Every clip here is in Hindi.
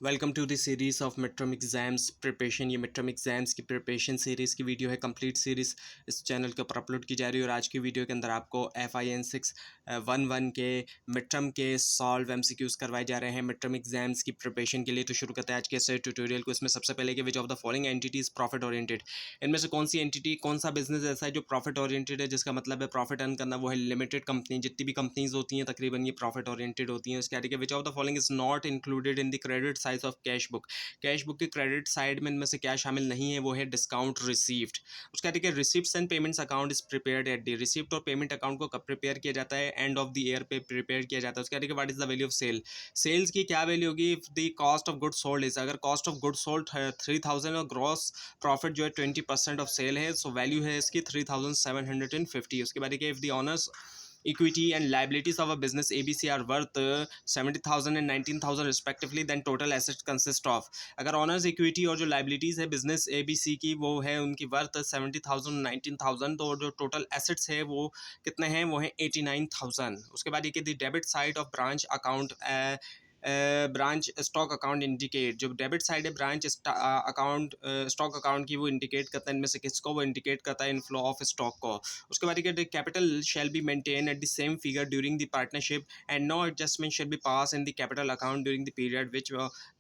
Welcome to the series of mid term exams preparation. ये मिड टर्म एग्ज़ाम्स की प्रिपरेशन सीरीज़ की वीडियो है। कंप्लीट सीरीज़ इस चैनल के ऊपर अपलोड की जा रही है और आज की वीडियो के अंदर आपको FIN 611 के मिड टर्म के सॉल्व MCQs करवाए जा रहे हैं मिड टर्म एग्ज़ाम्स की प्रिपरेशन के लिए। तो शुरू करते हैं आज के इस ट्यूटोरियल को। इसमें सबसे पहले कि which of the following entities profit oriented, इनमें से कौन सी एंटिटी, कौन सा बिजनेस ऐसा है जो प्रॉफिट ओरिएंटेड है, जिसका मतलब है प्रॉफिट अर्न करना, वो है लिमिटेड कंपनी। जितनी भी कंपनीज होती हैं तकरीबन ये प्रॉफिट ओरिएंटेड होती हैं। उसके आगे which of the following is not included in the credit size of cash book. Cash book के क्रेडिट साइड में इनमें से क्या शामिल नहीं है, वो है डिस्काउंट रिसीव्ड। उसके आगे receipts and payments account is prepared at the. Receipt और पेमेंट अकाउंट को कब प्रिपेयर किया जाता है? एंड ऑफ द ईयर पे प्रिपेयर किया जाता है। उसके आगे what is the value of sale. Sales की क्या वैल्यू होगी if the cost of good sold is, अगर कॉस्ट ऑफ गुड सोल्ड 3000 और ग्रॉस प्रॉफिट जो है 20% ऑफ सेल है, सो वैल्यू है इसकी 3750। उसके बाद if the honours equity and liabilities of a business ABC are worth 70,000 and 19,000 respectively, then total assets consist of। अगर ऑनर्स इक्विटी और जो लाइबिलिटीज़ है बिजनेस ABC की वो है उनकी वर्थ 70,000 19,000, तो जो टोटल एसेट्स है वो कितने हैं, वो है 89,000। उसके बाद ये कि the debit side of branch account branch stock account indicate, जो डेबिट साइड है ब्रांच अकाउंट स्टॉक अकाउंट की, वो इंडिकेट करता है इनमें से किसको, वो इंडिकेट करता है इनफ्लो ऑफ स्टॉक को। उसके बाद capital shall be maintain at the same figure during the partnership and no adjustment shall be pass in the capital account during the period which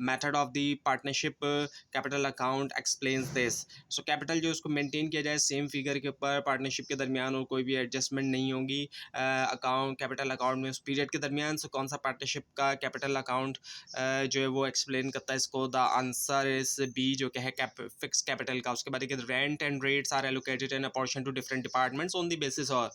method of the partnership capital account explains this. So capital जो उसको मेंटेन किया जाए सेम फिगर के ऊपर पार्टनरशिप के दरमियान, और कोई भी एडजस्टमेंट नहीं होगी अकाउंट कैपिटल अकाउंट में उस पीरियड के दरमियान। सो कौन सा पार्टनरशिप का कैपिटल अकाउंट जो है वो एक्सप्लेन करता है इसको? द आंसर इज बी, जो क्या है फिक्स कैपिटल का। उसके बाद rent and rates are allocated and apportion to different departments on the basis, और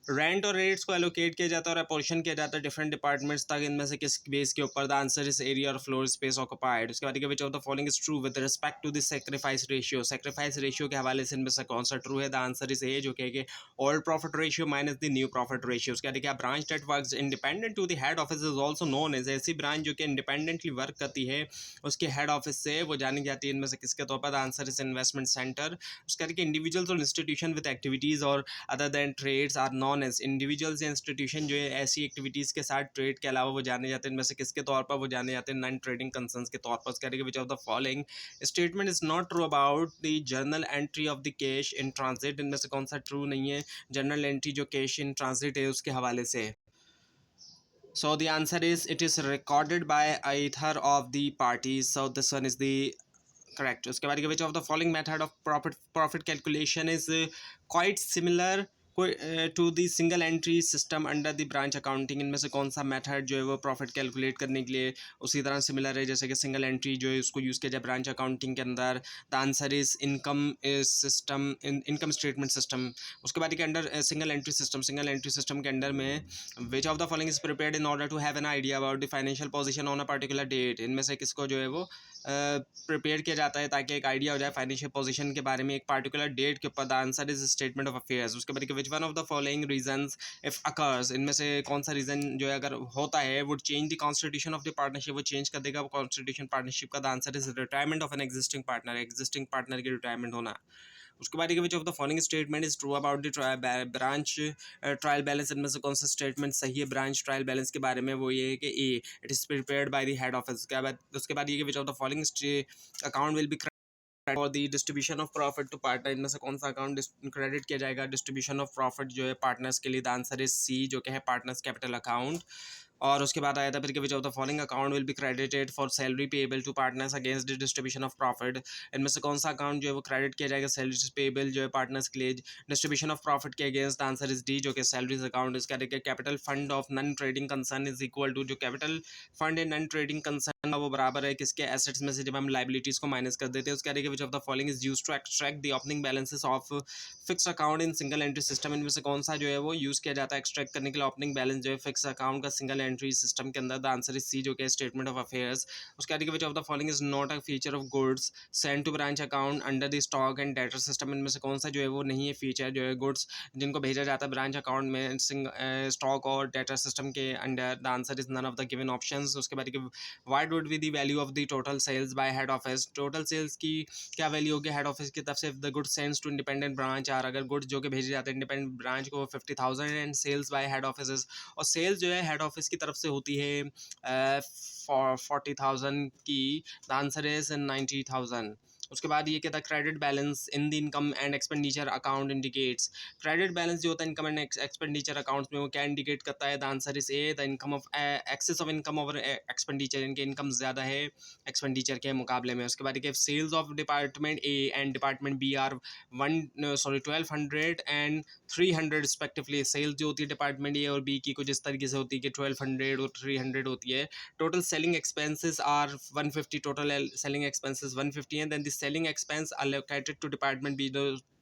रेंट और रेट्स को एलोकेट किया जाता है और अपोर्शन किया जाता है डिफरेंट डिपार्टमेंट्स तक। इनमें से किस बेस के ऊपर? द आंसर इज एरिया और फ्लोर स्पेस ऑक्युपाइड। उसके बाद which of the following is true with respect to the sacrifice ratio. Sacrifice ratio के हवाले से इनमें से कौन सा ट्रू है? द आंसर इज ए, जो कि old profit ratio minus the new profit ratio. उसके बाद branch that works independent to the head office is also known as. ऐसी ब्रांच जो कि इंडिपेंडेंटली वर्क करती है उसके हेड ऑफिस से, वो जानी जाती है इनमें से किसके तौर पर? The answer is investment centre. उसके बाद इंडिविजुअल्स और इंस्टीट्यूशन विद एक्टिविटीज और other than trades are known as. Individuals या इंस्टीट्यूशन जो है ऐसी एक्टिविटीज़ के साथ ट्रेड के अलावा वो जाने जाते हैं इनमें से किसके तौर पर? वो जाने जाते हैं नॉन ट्रेडिंग कंसर्न्स के तौर पर। उसके विच of the following statement is not true about the journal entry of the cash in transit. इनमें से कौन सा ट्रू नहीं है जर्नल एंट्री जो कैश इन ट्रांजिट है उसके हवाले से? So the answer is it is recorded by either of the parties. So this one is the correct. उसके बाद which of the following method of profit calculation is quite similar to the single entry system under the branch accounting. इनमें से कौन सा मेथड जो है वो प्रॉफिट कैलकुलेट करने के लिए उसी तरह सिमिलर है जैसे कि सिंगल एंट्री जो है उसको यूज़ किया जाए ब्रांच अकाउंटिंग के अंदर? The answer is income system, income statement system. उसके बाद के अंडर सिंगल एंट्री सिस्टम के अंडर में which of the following is prepared in order to have an idea about the financial position on a particular date. इनमें से किसको जो है वो प्रिपेयर किया जाता है ताकि एक आइडिया हो जाए फाइनेंशियल पोजीशन के बारे में एक पार्टिकुलर डेट के ऊपर? The answer is statement of affairs. उसके बाद which one of the following reasons if occurs, इनमें से कौन सा रीजन जो है अगर होता है would change the constitution of the partnership, वो चेंज कर देगा वो कॉन्स्टिट्यूशन पार्टनरशिप का? The answer is retirement of an existing partner की रिटायरमेंट होना। उसके बाद which of the following statement is true about the branch trial balance. इनमें से कौन सा स्टेटमेंट सही है ब्रांच ट्रायल बैलेंस के बारे में? वो ये है कि A, it is prepared by the head office. उसके बाद ये which of the following account will be for the distribution of profit to partner. इनमें से कौन सा अकाउंट क्रेडिट किया जाएगा डिस्ट्रीब्यूशन ऑफ प्रॉफिट जो है पार्टनर्स के लिए? द आंसर इज सी, जो कि है पार्टनर्स कैपिटल अकाउंट। और उसके बाद आया था फिर which of the following account will be credited for salary payable to partners against the distribution of profit. इनमें से कौन सा अकाउंट जो है वो क्रेडिट किया जाएगा सैलरीज पेएबल जो है पार्टनर्स के लिए डिस्ट्रीब्यूशन ऑफ प्रॉफिट के against? The answer is D, जो कि सैलरीज अकाउंट। इसका देखिए capital fund of non trading concern is equal to, जो कैपिटल फंड है नॉन ट्रेडिंग कंसर्न वो बराबर है किसके? एसेट्स में से जब हम लाइबिलिटीज को माइनस कर देते हैं। उसका देखिए which of the following is use to extract the opening balances of fix account in single entry system. इनमें से कौन सा जो है वो यूज़ किया जाता है एक्सट्रैक्ट करने के लिए ओपनिंग बैलेंस जो है फिक्स अकाउंट का सिंगल एंट्री सिस्टम के अंदर? द आंसर इज सी, जो कि स्टेटमेंट ऑफ अफेयर्स। उसके बाद which of the following is not a feature of goods send to branch account under the stock and debtor system. इनमें से कौन सा जो है वो नहीं है फीचर जो है गुड्स जिनको भेजा जाता है ब्रांच अकाउंट में स्टॉक और डेटर सिस्टम के under? The answer is none of the given options. उसके बाद what would be the value of the total sales by head office, total sales की क्या वैल्यू होगी हेड ऑफिस की तरफ से, the goods sent to independent branch, और अगर गुड्स जो कि भेजे जाते हैं इंडिपेंडेंट ब्रांच को 50,000 and sales by head office, और सेल्स जो है हेड ऑफिस की तरफ से होती है 40,000 की, द आंसर इज 90,000। उसके बाद ये कहता है credit balance in the income and expenditure account indicates, credit balance जो होता है इनकम एंड एक्सपेंडिचर अकाउंट्स में वो क्या इंडिकेट करता है, the answer is A, the income of excess of income over expenditure, इनके इनकम ज़्यादा है एक्सपेंडिचर के मुकाबले में। उसके बाद देखिए sales of department A and department B are 1200 and 300 respectively, sales जो होती है डिपार्टमेंट ए और बी की कुछ इस तरीके से होती है कि 1200 और 300 होती है। Total selling expenses are 150, total selling expenses 150 है, then the selling expense allocated to department B,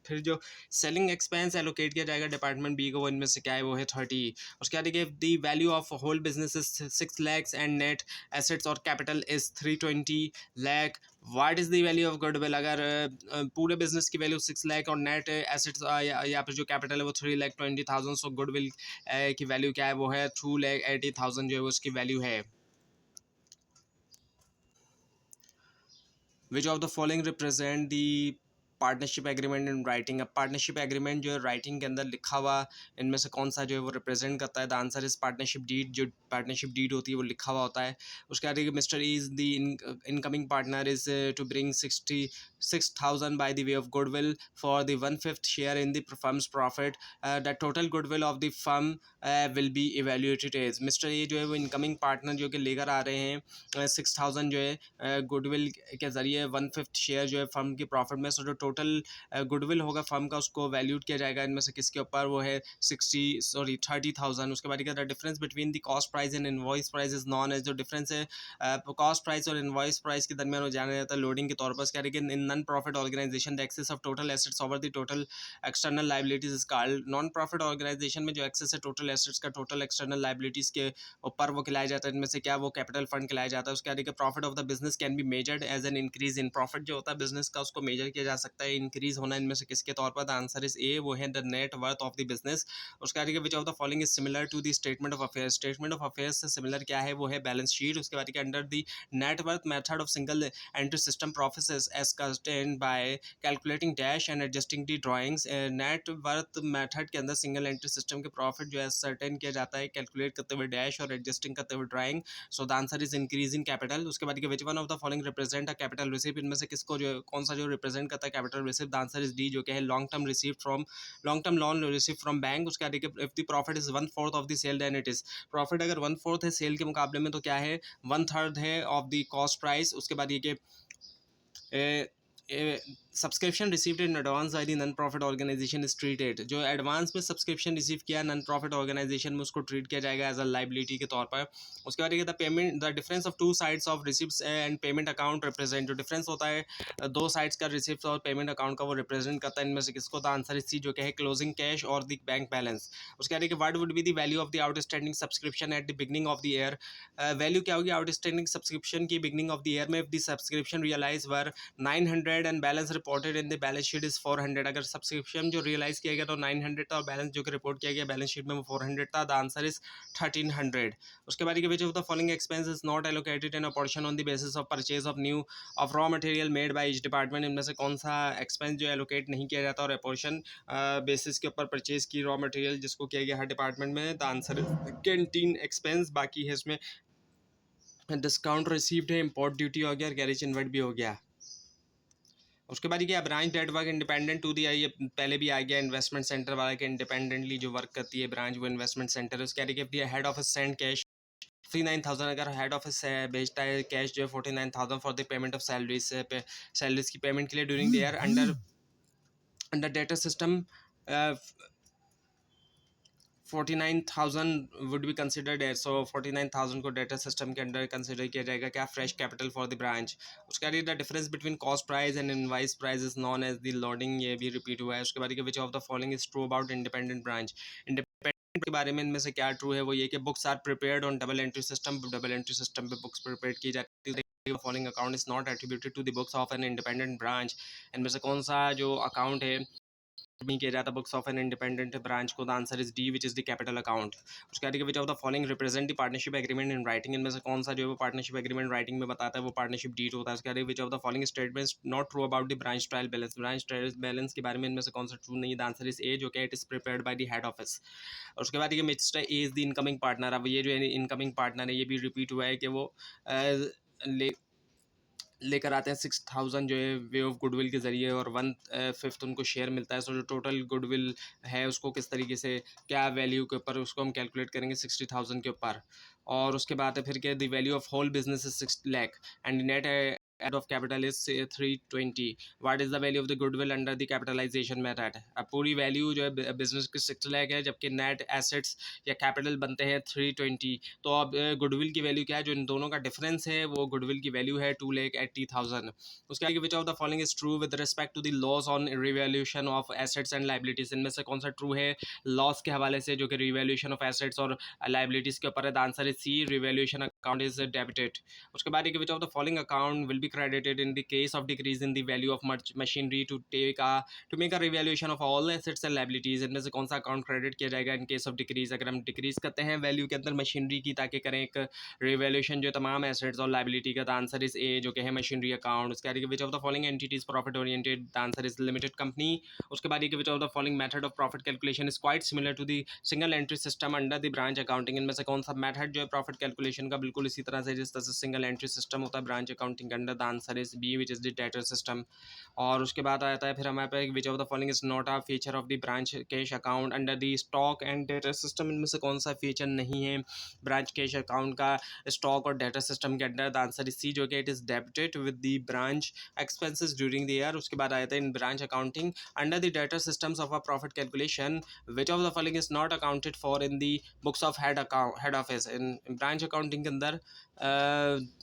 फिर जो सेलिंग एक्सपेंस एलोकेट किया जाएगा डिपार्टमेंट बी को वो इनमें से क्या है, वो है 30। उसके बाद देखिए the value of whole business is 6 lakh and net assets और capital is 320 lakh, what is the value of goodwill, अगर पूरे बिजनेस की वैल्यू 6 लाख और नेट एसेट्स या फिर जो कैपिटल है वो 3,20,000, सो गुडविल की वैल्यू क्या है, वो है 2,80,000 जो है उसकी वैल्यू है। विच of the following represent the partnership agreement in writing, अब पार्टनरशिप एग्रीमेंट जो है राइटिंग के अंदर लिखा हुआ इनमें से कौन सा जो है वो रिप्रेजेंट करता है, the answer is partnership deed, जो पार्टनरशिप डीड होती है वो लिखा हुआ होता है। उसके बाद mister is the incoming partner is to bring 66,000 by the way of goodwill for the 1/5 share in the firm's profit, the total goodwill of the firm will be evaluated as, mister A जो है वो इनकमिंग पार्टनर जो कि लेकर आ रहे हैं 6,000 जो है गुडविल के ज़रिए 1/5 शेयर जो है फर्म की प्रॉफिट में, सो जो टोटल गुडविल होगा फर्म का उसको वैल्यूट किया जाएगा इनमें से किसके ऊपर, वो है 30,000। उसके बाद the difference between the cost price and invoice price is known as, जो डिफरेंस है कॉस्ट प्राइस और इनवॉइस प्राइस के दरमियान वो जाना जाता है लोडिंग के तौर पर। क्या है कि in non profit organisation the excess of total assets over the total external liabilities is called, non profit organisation में जो एक्सेस है टोटल एसेट्स का टोटल एक्सटर्नल लाइबिलिटीज के ऊपर वो खिलाया जाता है, इनमें से क्या वो कैपिटल फंड खिलाया जाता है। उसके बाद profit of the business can be measured as an increase in profit, जो होता है बिजनेस का उसको मेजर किया जा सकता है इंक्रीज होना इनमें से किसके तौर पर, द आंसर इज ए, वो है the net worth of the business. उसके बाद which of the following is similar to the statement of affairs, statement of affairs से सिमिलर क्या है, वो है बैलेंस शीट। उसके बाद under the net worth method of single entry system process as constant by calculating dash and adjusting the drawings, net worth method के अंदर सिंगल एंट्री सिस्टम के प्रॉफिट जो है सर्टेन किया जाता है कैलकुलेट करते हुए डैश और एडजस्टिंग करते हुए drawing, so the answer is increase in capital. उसके बाद which one of the following represent a capital receive, इनमें से किसको जो कौन सा जो रिप्रेजेंट करता है capital receive, the answer is D, जो कि है long term receive from long term loan receive from bank. उसके बाद if the profit is 1/4 of the sale then it is, profit अगर 1/4 है सेल के मुकाबले में तो क्या है 1/3 है ऑफ द कॉस्ट प्राइस। उसके बाद ये कि subscription received in advance by the non profit organisation is treated, जो एडवांस में सब्सक्रिप्शन रिसीव किया नॉन प्रॉफिट ऑर्गेनाइजेशन में उसको ट्रीट किया जाएगा एज अ लाइबिलिटी के तौर पर। उसके बाद the payment the difference of two sides of receipts and payment account represent, जो डिफरेंस होता है दो साइड्स का रिसिप्ट और पेमेंट अकाउंट का वो रिप्रेजेंट करता है इनमें से किसको, द आंसर इज सी, जो कि है क्लोजिंग कैश और द बैंक बैलेंस। उसके बाद what would be the value of the outstanding subscription at the beginning of the year, value क्या होगी आउटस्टैंडिंग सब्सक्रिप्शन की बिगनिंग ऑफ द ईयर में, if the subscription realise were 900 and balance reported in the balance sheet is 400, अगर सब्सक्रिप्शन जो रियलाइज किया गया तो 900 था और बैलेंस जो कि रिपोर्ट किया गया बैलेंस शीट में वो 400 था, द आंसर इज 1300। उसके बाद which of the following expense is not allocated in a portion on the basis of purchase of new of raw material made by each department, इनमें से कौन सा एक्सपेंस जो एलोकेट नहीं किया जाता और पोर्शन बेसिस के ऊपर परचेज की रॉ मटेरियल जिसको किया गया हर डिपार्टमेंट में, the answer is canteen expense. बाकी है इसमें डिस्काउंट रिसीव्ड है, इंपोर्ट ड्यूटी हो गया और गैरेज इन्वर्ट भी हो गया। उसके बाद ये branch that work independent to दिया, ये पहले भी आ गया इन्वेस्टमेंट सेंटर वाला के इंडिपेंडेंटली जो वर्क करती है ब्रांच वो इन्वेस्टमेंट सेंटर है। उसके बाद दिया हेड ऑफिस सेंड कैश 49,000, अगर हेड ऑफिस भेजता है कैश जो है 49,000 for the payment of salaries salaries की पेमेंट के लिए during the year under under data system 49,000 would be considered है, सो 49,000 को डेटा सिस्टम के अंडर कंसिडर किया जाएगा क्या, fresh capital for the branch. उसके बाद the difference between cost price and invoice price is known as the loading, ये भी रिपीट हुआ है। उसके बाद which of the following is true about independent branch, independent के बारे में इनमें से क्या ट्रू है, वो ये कि books are prepared on double entry system, double entry system पे बुक्स प्रिपेयर की जाती है। Following account is not attributed to the books of an independent branch, इनमें से कौन सा जो अकाउंट है नहीं किया जाता books of an independent branch को, the answer is D which is the capital account. उसके बाद which of the following represent the partnership agreement in writing, इनमें से कौन सा जो है वो पार्टनरशिप एग्रीमेंट राइटिंग में बताता है वो पार्टनरशिप डीड होता है। उसके बाद which of the following statements not true about the branch trial balance, branch trial balance के बारे में इनमें से कौन सा ट्रू नहीं है, द आंसर इज ए जो कि it is prepared by the head office. और उसके बाद ये mister A is the incoming partner. अब ये जो है इनकमिंग पार्टनर है ये भी रिपीट हुआ है कि वो लेकर आते हैं 6000 जो है वे ऑफ गुडविल के ज़रिए, और 1/5 उनको शेयर मिलता है। सो जो टोटल गुडविल है उसको किस तरीके से क्या वैल्यू के ऊपर उसको हम कैलकुलेट करेंगे 60,000 के ऊपर। और उसके बाद है फिर क्या, the value of whole business is 6 lakh and net add of capital is 320। What is the value of the goodwill under the capitalisation method. अब पूरी वैल्यू जो है बिजनेस की 6 लाख है, जबकि नेट एसेट्स या कैपिटल बनते हैं 320। तो अब गुडविल की वैल्यू क्या है, जो इन दोनों का डिफरेंस है वो गुडविल की वैल्यू है 2,80,000। उसके आगे which of the following is true with respect to the loss on revaluation of assets and liabilities, इनमें से कौन सा ट्रू है लॉस के हवाले से जो कि रिवैल्यूएशन ऑफ एसेट्स और लाइबिलिटीज के ऊपर है, the answer is C revaluation account is debited. उसके बाद which of the following account will be credited in the case of decrease in the value of machinery to make a revaluation of all assets and liabilities, इनमें से कौन सा अकाउंट क्रेडिट किया जाएगा इन केस ऑफ डिक्रीज, अगर हम डिक्रीज करते हैं वैल्यू के अंदर मशीनरी की ताकि करें एक रिवैल्यूएशन जो तमाम एसेट्स और लाइबिलिटी का, द आंसर इज ए जो कि है मशीनरी अकाउंट। उसके बाद which of the following entities profit oriented, the answer is limited company. उसके बाद which of the following method of profit calculation is quite similar to the single entry system under the branch accounting, इनमें से कौन सा मेथड जो है प्रॉफिट कैलकुलेशन का बिल्कुल इसी तरह से जिस तरह से सिंगल एंट्री सिस्टम होता है ब्रांच अकाउंटिंग के under, the answer is B which is the debtor system. और उसके बाद आता है फिर हमारे पास which of the following is not a feature of the branch cash account under the stock and debtor system, इनमें से कौन सा फीचर नहीं है ब्रांच कैश अकाउंट का स्टॉक और डेटा सिस्टम के under, the answer is C जो कि it is debited with the branch expenses during the year. उसके बाद आता है in branch accounting under the debtor systems of a profit calculation which of the following is not accounted for in the books of head office, in branch accounting के अंदर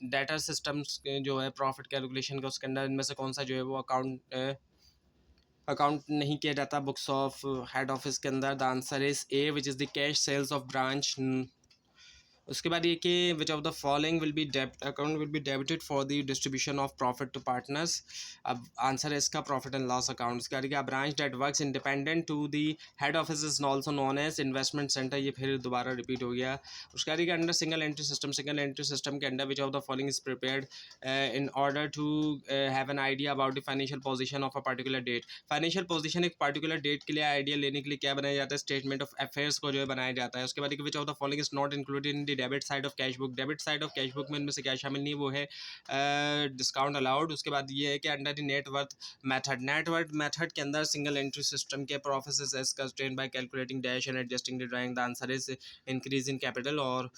डेटा सिस्टम्स जो है प्रॉफिट कैलकुलेशन का उसके अंदर इनमें से कौन सा जो है वो अकाउंट नहीं किया जाता बुक्स ऑफ हेड ऑफिस के अंदर, the answer is A which is the cash sales of branch. उसके बाद ये कि which of the following will be account will be debited for the distribution of profit to partners, अब आंसर है इसका प्रॉफिट एंड लॉस अकाउंट। उसके बाद branch that works independent to the head office is also known as investment centre, ये फिर दोबारा रिपीट हो गया। उसके बाद अंडर सिंगल एंट्री सिस्टम के under which of the following is prepared in order to have an idea about the financial position of a particular date, financial position एक पर्टिकुलर डेट के लिए आइडिया लेने के लिए क्या बनाया जाता है, स्टेटमेंट ऑफ अफेयर्स को जो है बनाया जाता है। उसके बाद which of the following is not included in the debit side of cash book, debit side of cash book में इनमें से क्या शामिल नहीं, वो है डिस्काउंट अलाउड। उसके बाद ये है कि अंडर द नेटवर्थ मेथड के अंदर सिंगल एंट्री सिस्टम के process as constrained by calculating dash and adjusting the drawing, the answer is increase in capital. और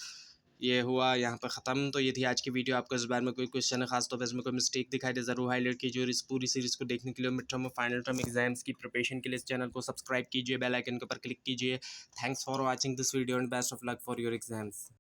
ये हुआ यहाँ पर ख़त्म। तो ये थी आज की वीडियो। आपको इस बारे में कोई क्वेश्चन है खास तौर पर इसमें कोई मिस्टेक दिखाई दे ज़रूर हाईलाइट कीजिए, और इस पूरी सीरीज़ को देखने के लिए मिड टर्म और फाइनल टर्म एग्जाम्स की प्रिपरेशन के लिए इस चैनल को सब्सक्राइब कीजिए, बेल आइकन के ऊपर क्लिक कीजिए। Thanks for watching this video and best of luck for your exams.